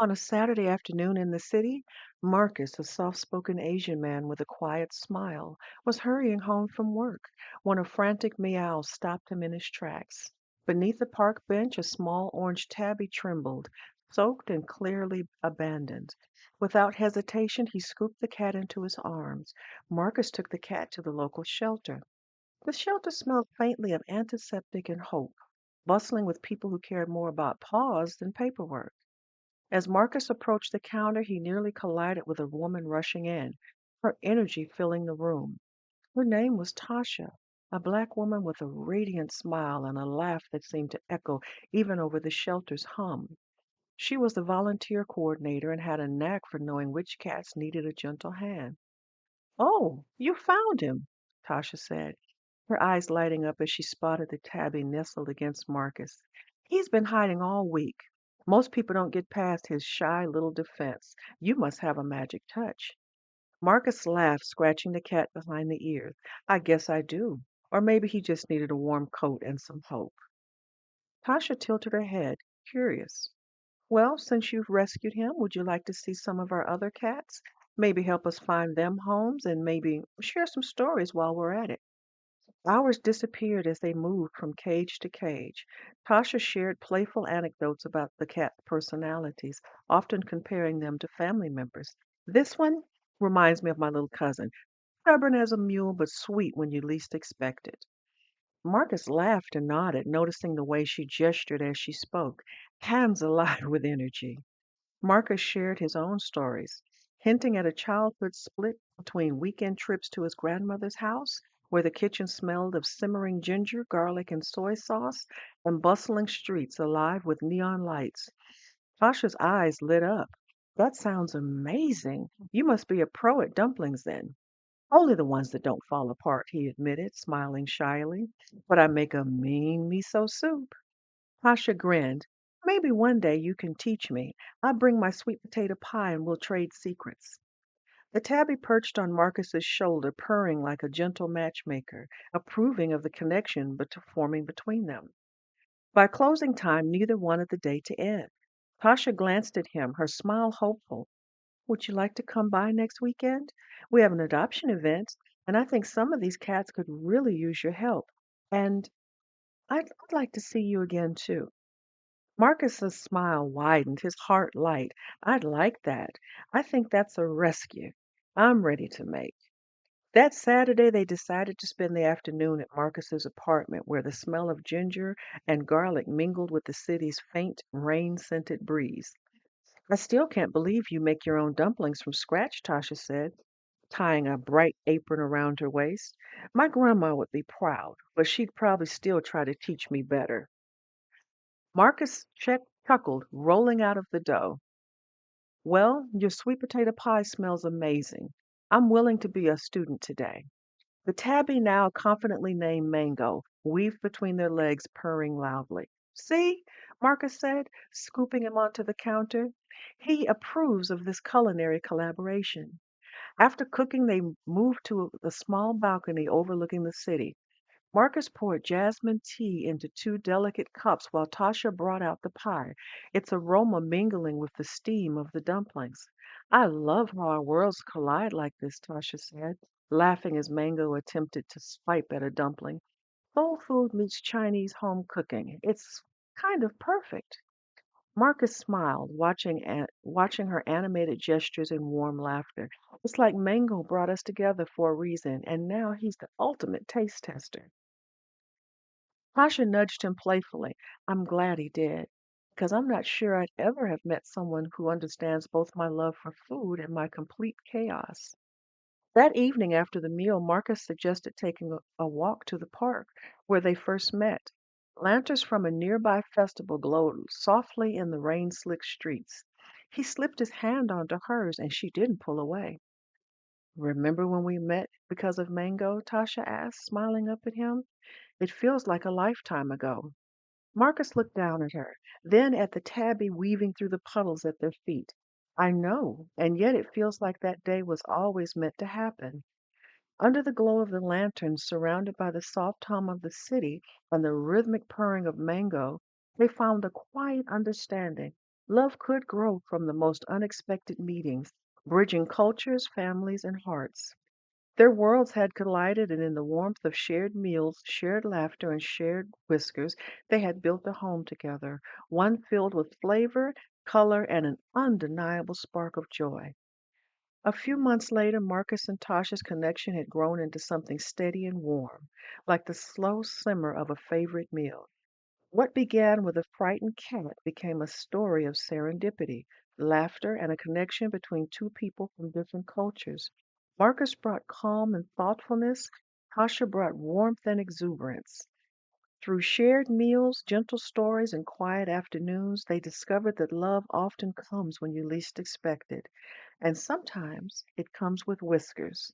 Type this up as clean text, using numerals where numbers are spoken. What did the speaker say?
On a Saturday afternoon in the city, Marcus, a soft-spoken Asian man with a quiet smile, was hurrying home from work when a frantic meow stopped him in his tracks. Beneath the park bench, a small orange tabby trembled, soaked and clearly abandoned. Without hesitation, he scooped the cat into his arms. Marcus took the cat to the local shelter. The shelter smelled faintly of antiseptic and hope, bustling with people who cared more about paws than paperwork. As Marcus approached the counter, he nearly collided with a woman rushing in, her energy filling the room. Her name was Tasha, a black woman with a radiant smile and a laugh that seemed to echo even over the shelter's hum. She was the volunteer coordinator and had a knack for knowing which cats needed a gentle hand. "Oh, you found him," Tasha said, her eyes lighting up as she spotted the tabby nestled against Marcus. "He's been hiding all week. Most people don't get past his shy little defense. You must have a magic touch." Marcus laughed, scratching the cat behind the ears. "I guess I do. Or maybe he just needed a warm coat and some hope." Tasha tilted her head, curious. "Well, since you've rescued him, would you like to see some of our other cats? Maybe help us find them homes and maybe share some stories while we're at it." Hours disappeared as they moved from cage to cage. Tasha shared playful anecdotes about the cat's personalities, often comparing them to family members. "This one reminds me of my little cousin. Stubborn as a mule, but sweet when you least expect it." Marcus laughed and nodded, noticing the way she gestured as she spoke, hands alive with energy. Marcus shared his own stories, hinting at a childhood split between weekend trips to his grandmother's house, where the kitchen smelled of simmering ginger, garlic, and soy sauce, and bustling streets alive with neon lights. Tasha's eyes lit up. "That sounds amazing. You must be a pro at dumplings then." "Only the ones that don't fall apart," he admitted, smiling shyly. "But I make a mean miso soup." Tasha grinned. "Maybe one day you can teach me. I'll bring my sweet potato pie and we'll trade secrets." The tabby perched on Marcus's shoulder, purring like a gentle matchmaker, approving of the connection forming between them. By closing time, neither wanted the day to end. Tasha glanced at him, her smile hopeful. "Would you like to come by next weekend? We have an adoption event, and I think some of these cats could really use your help. And I'd like to see you again, too." Marcus's smile widened, his heart light. "I'd like that. I think that's a rescue I'm ready to make." That Saturday, they decided to spend the afternoon at Marcus's apartment, where the smell of ginger and garlic mingled with the city's faint, rain-scented breeze. "I still can't believe you make your own dumplings from scratch," Tasha said, tying a bright apron around her waist. "My grandma would be proud, but she'd probably still try to teach me better." Chuckled, rolling out of the dough. "Well, your sweet potato pie smells amazing. I'm willing to be a student today." The tabby, now confidently named Mango, weaved between their legs, purring loudly. "See," Marcus said, scooping him onto the counter. "He approves of this culinary collaboration." After cooking, they moved to a small balcony overlooking the city. Marcus poured jasmine tea into two delicate cups while Tasha brought out the pie, its aroma mingling with the steam of the dumplings. "I love how our worlds collide like this," Tasha said, laughing as Mango attempted to swipe at a dumpling. "Soul food meets Chinese home cooking. It's kind of perfect." Marcus smiled, watching her animated gestures and warm laughter. "It's like Mango brought us together for a reason, and now he's the ultimate taste tester." Tasha nudged him playfully. "I'm glad he did, because I'm not sure I'd ever have met someone who understands both my love for food and my complete chaos." That evening after the meal, Marcus suggested taking a walk to the park where they first met. Lanterns from a nearby festival glowed softly in the rain-slicked streets. He slipped his hand onto hers and she didn't pull away. "Remember when we met because of Mango?" Tasha asked, smiling up at him. "It feels like a lifetime ago." Marcus looked down at her, then at the tabby weaving through the puddles at their feet. "I know, and yet it feels like that day was always meant to happen." Under the glow of the lanterns, surrounded by the soft hum of the city and the rhythmic purring of Mango, they found a quiet understanding. Love could grow from the most unexpected meetings, bridging cultures, families, and hearts. Their worlds had collided, and in the warmth of shared meals, shared laughter, and shared whiskers, they had built a home together, one filled with flavor, color, and an undeniable spark of joy. A few months later, Marcus and Tasha's connection had grown into something steady and warm, like the slow simmer of a favorite meal. What began with a frightened cat became a story of serendipity, laughter, and a connection between two people from different cultures. Marcus brought calm and thoughtfulness. Tasha brought warmth and exuberance. Through shared meals, gentle stories, and quiet afternoons, they discovered that love often comes when you least expect it, and sometimes it comes with whiskers.